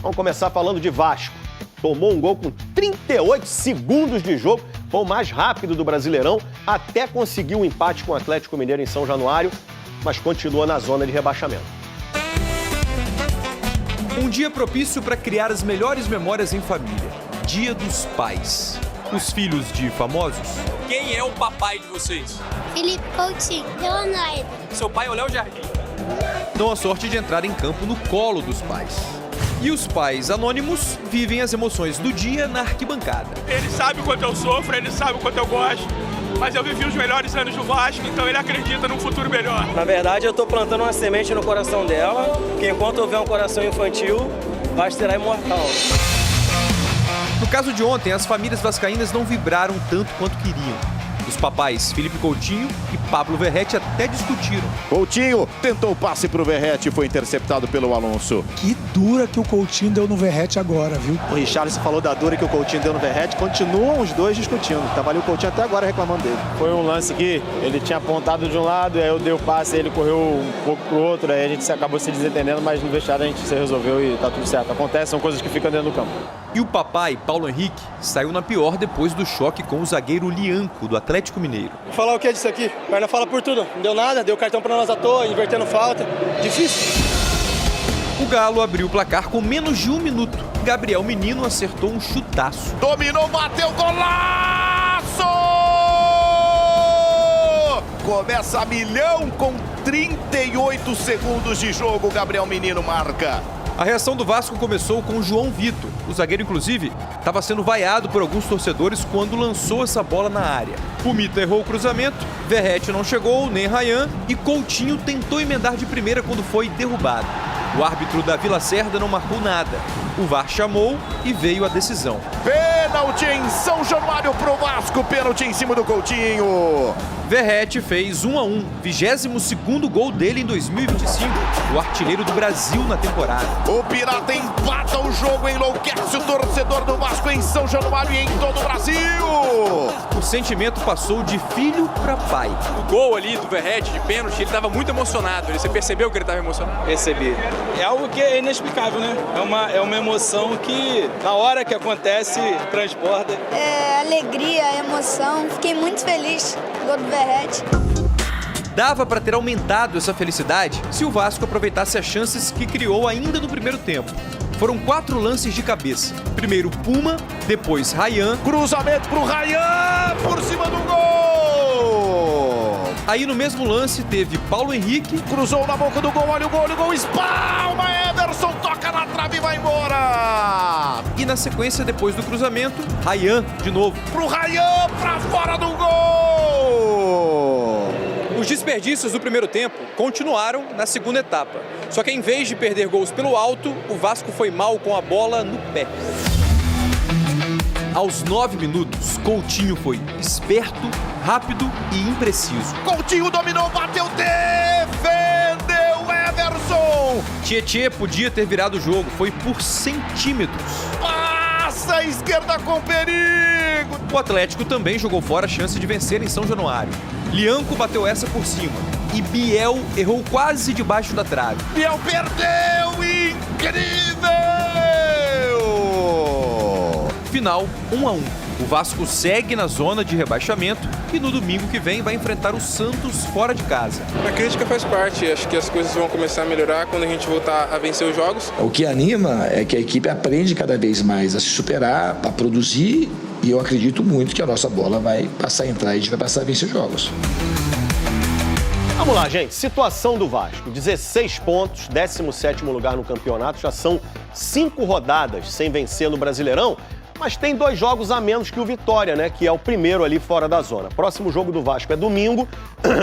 Vamos começar falando de Vasco. Tomou um gol com 38 segundos de jogo, foi o mais rápido do Brasileirão, até conseguiu um empate com o Atlético Mineiro em São Januário, mas continua na zona de rebaixamento. Um dia propício para criar as melhores memórias em família. Dia dos Pais. Os filhos de famosos. Quem é o papai de vocês? Felipe Coutinho, Leonardo. Seu pai é o Léo Jardim. Dão a sorte de entrar em campo no colo dos pais. E os pais anônimos vivem as emoções do dia na arquibancada. Ele sabe o quanto eu sofro, ele sabe o quanto eu gosto, mas eu vivi os melhores anos do Vasco, então ele acredita num futuro melhor. Na verdade, eu estou plantando uma semente no coração dela, que enquanto houver um coração infantil, o Vasco será imortal. No caso de ontem, as famílias vascaínas não vibraram tanto quanto queriam. Os papais Felipe Coutinho e Pablo Verrete até discutiram. Coutinho tentou o passe pro Verrete e foi interceptado pelo Alonso. Que dura que o Coutinho deu no Verrete agora, viu? O Richarlison falou da dura que o Coutinho deu no Verrete. Continuam os dois discutindo. Tava ali o Coutinho até agora reclamando dele. Foi um lance que ele tinha apontado de um lado, aí eu dei o passe, ele correu um pouco pro outro, aí a gente acabou se desentendendo, mas no vestiário a gente se resolveu e tá tudo certo. Acontece, são coisas que ficam dentro do campo. E o papai, Paulo Henrique, saiu na pior depois do choque com o zagueiro Lianco, do Atlético Mineiro. Falar o que é disso aqui? A perna fala por tudo. Não deu nada, deu cartão pra nós à toa, invertendo falta. Difícil. O Galo abriu o placar com menos de 1 minuto. Gabriel Menino acertou um chutaço. Dominou, bateu, golaço! Começa a milhão com 38 segundos de jogo, Gabriel Menino marca. A reação do Vasco começou com o João Vitor. O zagueiro, inclusive, estava sendo vaiado por alguns torcedores quando lançou essa bola na área. Pumita errou o cruzamento, Verrete não chegou, nem Rayan, e Coutinho tentou emendar de primeira quando foi derrubado. O árbitro Davi Lacerda não marcou nada. O VAR chamou e veio a decisão. Pênalti em São Januário pro Vasco, pênalti em cima do Coutinho. Verrete fez 1-1, 22º gol dele em 2025, o artilheiro do Brasil na temporada. O Pirata empata o jogo, enlouquece o torcedor do Vasco em São Januário e em todo o Brasil. O sentimento passou de filho para pai. O gol ali do Verrete de pênalti, ele estava muito emocionado. Você percebeu que ele estava emocionado? Percebi. É algo que é inexplicável, né? É uma emoção que, na hora que acontece, transborda. É alegria, emoção. Fiquei muito feliz com o gol do Verrete. Dava para ter aumentado essa felicidade se o Vasco aproveitasse as chances que criou ainda no primeiro tempo. Foram 4 lances de cabeça. Primeiro Puma, depois Rayan. Cruzamento pro Rayan, por cima do gol! Aí no mesmo lance teve Paulo Henrique. Cruzou na boca do gol, olha o gol, espalma, Ederson toca na trave e vai embora! E na sequência, depois do cruzamento, Rayan de novo. Pro Rayan, pra fora do gol! Os desperdícios do primeiro tempo continuaram na segunda etapa. Só que em vez de perder gols pelo alto, o Vasco foi mal com a bola no pé. Aos 9 minutos, Coutinho foi esperto, rápido e impreciso. Coutinho dominou, bateu, defendeu Ederson! Tietê podia ter virado o jogo, foi por centímetros. Passa a esquerda com perigo! O Atlético também jogou fora a chance de vencer em São Januário. Lianco bateu essa por cima e Biel errou quase debaixo da trave. Biel perdeu, incrível! Final 1-1. O Vasco segue na zona de rebaixamento e no domingo que vem vai enfrentar o Santos fora de casa. A crítica faz parte, acho que as coisas vão começar a melhorar quando a gente voltar a vencer os jogos. O que anima é que a equipe aprende cada vez mais a se superar, a produzir, e eu acredito muito que a nossa bola vai passar a entrar e a gente vai passar a vencer jogos. Vamos lá, gente. Situação do Vasco. 16 pontos, 17º lugar no campeonato. Já são 5 rodadas sem vencer no Brasileirão. Mas tem 2 jogos a menos que o Vitória, né? Que é o primeiro ali fora da zona. Próximo jogo do Vasco é domingo,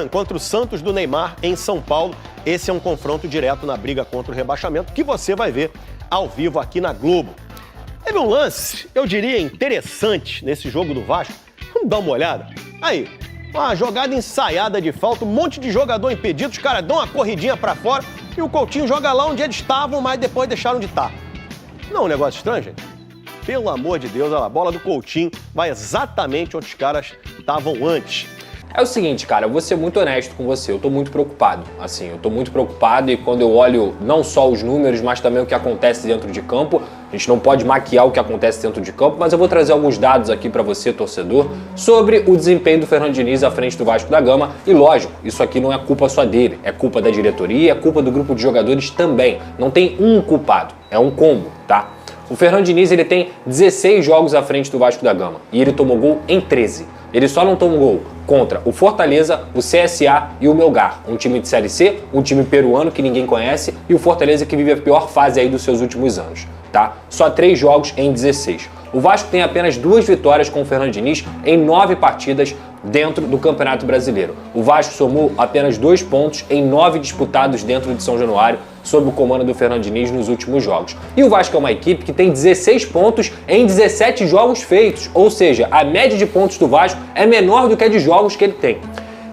contra o Santos do Neymar, em São Paulo. Esse é um confronto direto na briga contra o rebaixamento, que você vai ver ao vivo aqui na Globo. Teve um lance, eu diria, interessante nesse jogo do Vasco. Vamos dar uma olhada? Aí, uma jogada ensaiada de falta, um monte de jogador impedido, os caras dão uma corridinha pra fora e o Coutinho joga lá onde eles estavam, mas depois deixaram de estar. Não é um negócio estranho, gente? Pelo amor de Deus, olha lá, a bola do Coutinho vai exatamente onde os caras estavam antes. É o seguinte, cara, eu vou ser muito honesto com você, eu tô muito preocupado, assim, eu tô muito preocupado e quando eu olho não só os números, mas também o que acontece dentro de campo, a gente não pode maquiar o que acontece dentro de campo, mas eu vou trazer alguns dados aqui pra você, torcedor, sobre o desempenho do Fernando Diniz à frente do Vasco da Gama e lógico, isso aqui não é culpa só dele, é culpa da diretoria, é culpa do grupo de jogadores também, não tem um culpado, é um combo, tá? O Fernando Diniz, ele tem 16 jogos à frente do Vasco da Gama e ele tomou gol em 13. Ele só não tomou gol contra o Fortaleza, o CSA e o Melgar, um time de Série C, um time peruano que ninguém conhece e o Fortaleza que vive a pior fase aí dos seus últimos anos, tá? Só 3 jogos em 16. O Vasco tem apenas 2 vitórias com o Fernando Diniz em 9 partidas dentro do Campeonato Brasileiro. O Vasco somou apenas 2 pontos em 9 disputados dentro de São Januário sob o comando do Fernando Diniz nos últimos jogos. E o Vasco é uma equipe que tem 16 pontos em 17 jogos feitos, ou seja, a média de pontos do Vasco é menor do que a de jogos que ele tem.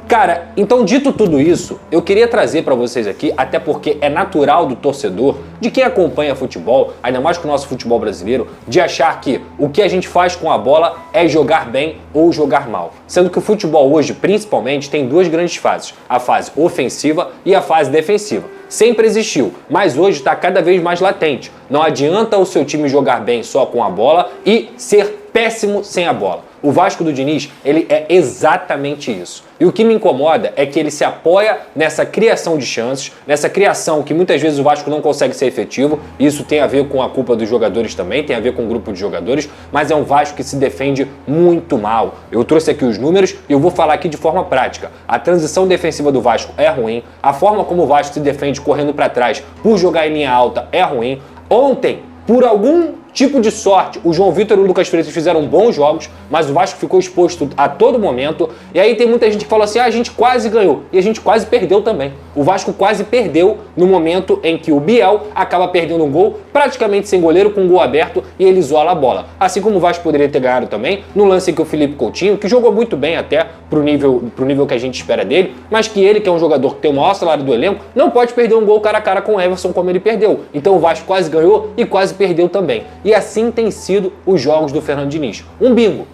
Cara, então dito tudo isso, eu queria trazer pra vocês aqui, até porque é natural do torcedor, de quem acompanha futebol, ainda mais com o nosso futebol brasileiro, de achar que o que a gente faz com a bola é jogar bem ou jogar mal. Sendo que o futebol hoje, principalmente, tem 2 grandes fases, a fase ofensiva e a fase defensiva. Sempre existiu, mas hoje está cada vez mais latente. Não adianta o seu time jogar bem só com a bola e ser péssimo sem a bola. O Vasco do Diniz, ele é exatamente isso. E o que me incomoda é que ele se apoia nessa criação de chances, nessa criação que muitas vezes o Vasco não consegue ser efetivo. Isso tem a ver com a culpa dos jogadores também, tem a ver com o grupo de jogadores, mas é um Vasco que se defende muito mal. Eu trouxe aqui os números e eu vou falar aqui de forma prática. A transição defensiva do Vasco é ruim, a forma como o Vasco se defende correndo para trás por jogar em linha alta é ruim. Ontem, por algum tipo de sorte, o João Vitor e o Lucas Freitas fizeram bons jogos, mas o Vasco ficou exposto a todo momento. E aí tem muita gente que fala assim, a gente quase ganhou. E a gente quase perdeu também. O Vasco quase perdeu no momento em que o Biel acaba perdendo um gol, praticamente sem goleiro, com um gol aberto, e ele isola a bola. Assim como o Vasco poderia ter ganhado também, no lance em que o Felipe Coutinho, que jogou muito bem até pro nível que a gente espera dele, mas que ele, que é um jogador que tem o maior salário do elenco, não pode perder um gol cara a cara com o Everson como ele perdeu. Então o Vasco quase ganhou e quase perdeu também. E assim tem sido os jogos do Fernando Diniz. Um bingo.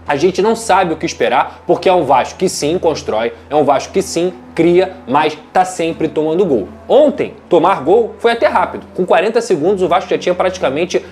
A gente não sabe o que esperar, porque é um Vasco que sim constrói, é um Vasco que sim cria, mas tá sempre tomando gol. Ontem, tomar gol foi até rápido. Com 40 segundos, o Vasco já tinha praticamente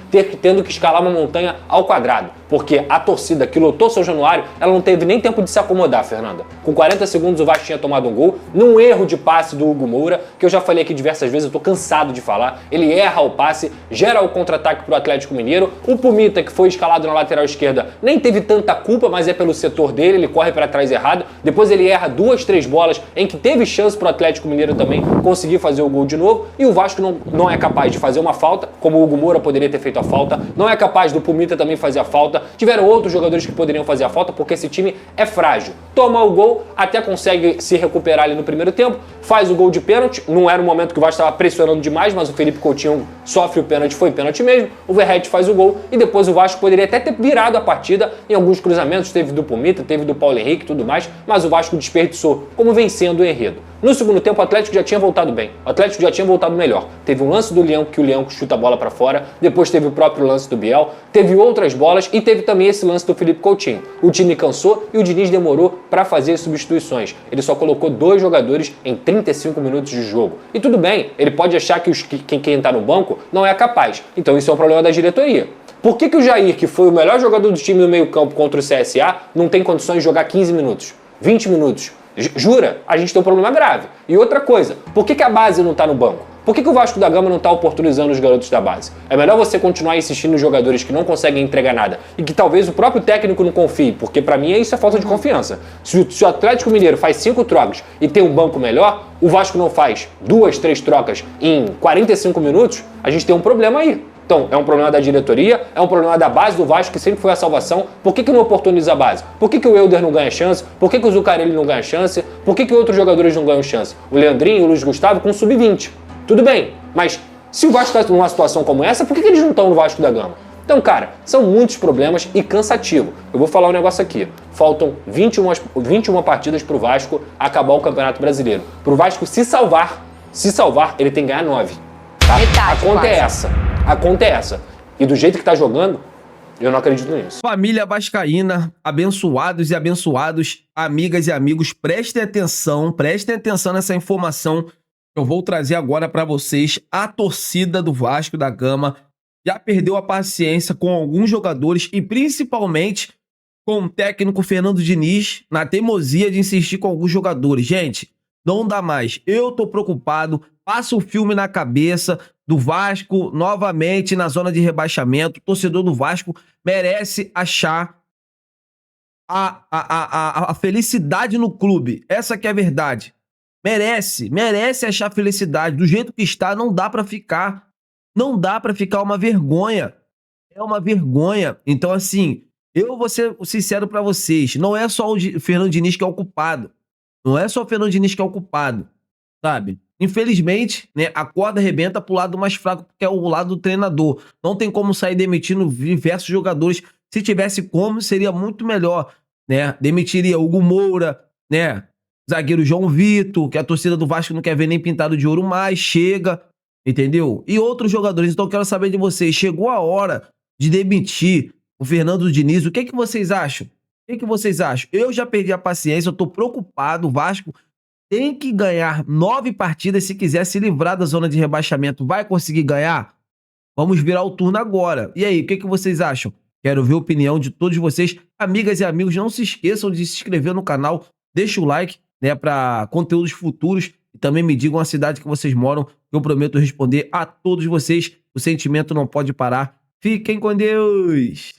tendo que escalar uma montanha ao quadrado, porque a torcida que lotou São Januário, ela não teve nem tempo de se acomodar, Fernanda. Com 40 segundos, o Vasco tinha tomado um gol, num erro de passe do Hugo Moura, que eu já falei aqui diversas vezes, eu tô cansado de falar. Ele erra o passe, gera o contra-ataque pro Atlético Mineiro. O Pumita, que foi escalado na lateral esquerda, nem teve tanta culpa, mas é pelo setor dele, ele corre para trás errado. Depois ele erra 2, 3 bolas em que teve chance pro Atlético Mineiro também conseguir fazer o gol de novo, e o Vasco não é capaz de fazer uma falta, como o Hugo Moura poderia ter feito a falta, não é capaz do Pumita também fazer a falta. Tiveram outros jogadores que poderiam fazer a falta, porque esse time é frágil. Toma o gol, até consegue se recuperar ali no primeiro tempo, faz o gol de pênalti, não era um momento que o Vasco estava pressionando demais, mas o Felipe Coutinho sofre o pênalti, foi pênalti mesmo, o Verratti faz o gol, e depois o Vasco poderia até ter virado a partida em alguns cruzamentos, teve do Pumita, teve do Paulo Henrique e tudo mais, mas o Vasco desperdiçou, como vencendo o enredo. No segundo tempo, o Atlético já tinha voltado bem. O Atlético já tinha voltado melhor. Teve um lance do Leão, que o Leão chuta a bola pra fora. Depois teve o próprio lance do Biel. Teve outras bolas e teve também esse lance do Felipe Coutinho. O time cansou e o Diniz demorou pra fazer substituições. Ele só colocou 2 jogadores em 35 minutos de jogo. E tudo bem, ele pode achar que quem tá no banco não é capaz. Então isso é um problema da diretoria. Por que o Jair, que foi o melhor jogador do time no meio-campo contra o CSA, não tem condições de jogar 15 minutos, 20 minutos? Jura? A gente tem um problema grave. E outra coisa, por que a base não tá no banco? Por que o Vasco da Gama não tá oportunizando os garotos da base? É melhor você continuar insistindo nos jogadores que não conseguem entregar nada e que talvez o próprio técnico não confie, porque pra mim isso é falta de confiança. Se o Atlético Mineiro faz 5 trocas e tem um banco melhor, o Vasco não faz 2, 3 trocas em 45 minutos, a gente tem um problema aí. Então, é um problema da diretoria, é um problema da base do Vasco, que sempre foi a salvação. Por que não oportuniza a base? Por que o Elder não ganha chance? Por que o Zuccarelli não ganha chance? Por que outros jogadores não ganham chance? O Leandrinho e o Luiz Gustavo com sub-20. Tudo bem, mas se o Vasco está numa situação como essa, por que eles não estão no Vasco da Gama? Então, cara, são muitos problemas e cansativo. Eu vou falar um negócio aqui. Faltam 21 partidas pro Vasco acabar o Campeonato Brasileiro. Pro Vasco se salvar, ele tem que ganhar 9. Tá? A conta é essa. A conta é essa. E do jeito que tá jogando, Eu não acredito nisso. Família vascaína, abençoados e abençoados, amigas e amigos, prestem atenção nessa informação que eu vou trazer agora para vocês. A torcida do Vasco da Gama já perdeu a paciência com alguns jogadores e principalmente com o técnico Fernando Diniz na teimosia de insistir com alguns jogadores. Gente, não dá mais. Eu tô preocupado. Passa o filme na cabeça do Vasco novamente na zona de rebaixamento. O torcedor do Vasco merece achar a felicidade no clube. Essa que é a verdade. Merece achar felicidade. Do jeito que está, não dá pra ficar. Não dá pra ficar, uma vergonha. É uma vergonha. Então, assim, eu vou ser sincero pra vocês. Não é só o Fernando Diniz que é o culpado. Não é só o Fernando Diniz que é o culpado. Sabe? Infelizmente, né, a corda arrebenta pro lado mais fraco, que é o lado do treinador. Não tem como sair demitindo diversos jogadores. Se tivesse como, seria muito melhor, né? Demitiria Hugo Moura, né? Zagueiro João Vitor, que a torcida do Vasco não quer ver nem pintado de ouro mais, chega, entendeu? E outros jogadores. Então eu quero saber de vocês, chegou a hora de demitir o Fernando Diniz? O que vocês acham? O que vocês acham? Eu já perdi a paciência, eu tô preocupado. O Vasco tem que ganhar 9 partidas se quiser se livrar da zona de rebaixamento. Vai conseguir ganhar? Vamos virar o turno agora. E aí, o que vocês acham? Quero ver a opinião de todos vocês. Amigas e amigos, não se esqueçam de se inscrever no canal. Deixa o like, né, para conteúdos futuros. E também me digam a cidade que vocês moram. Eu prometo responder a todos vocês. O sentimento não pode parar. Fiquem com Deus!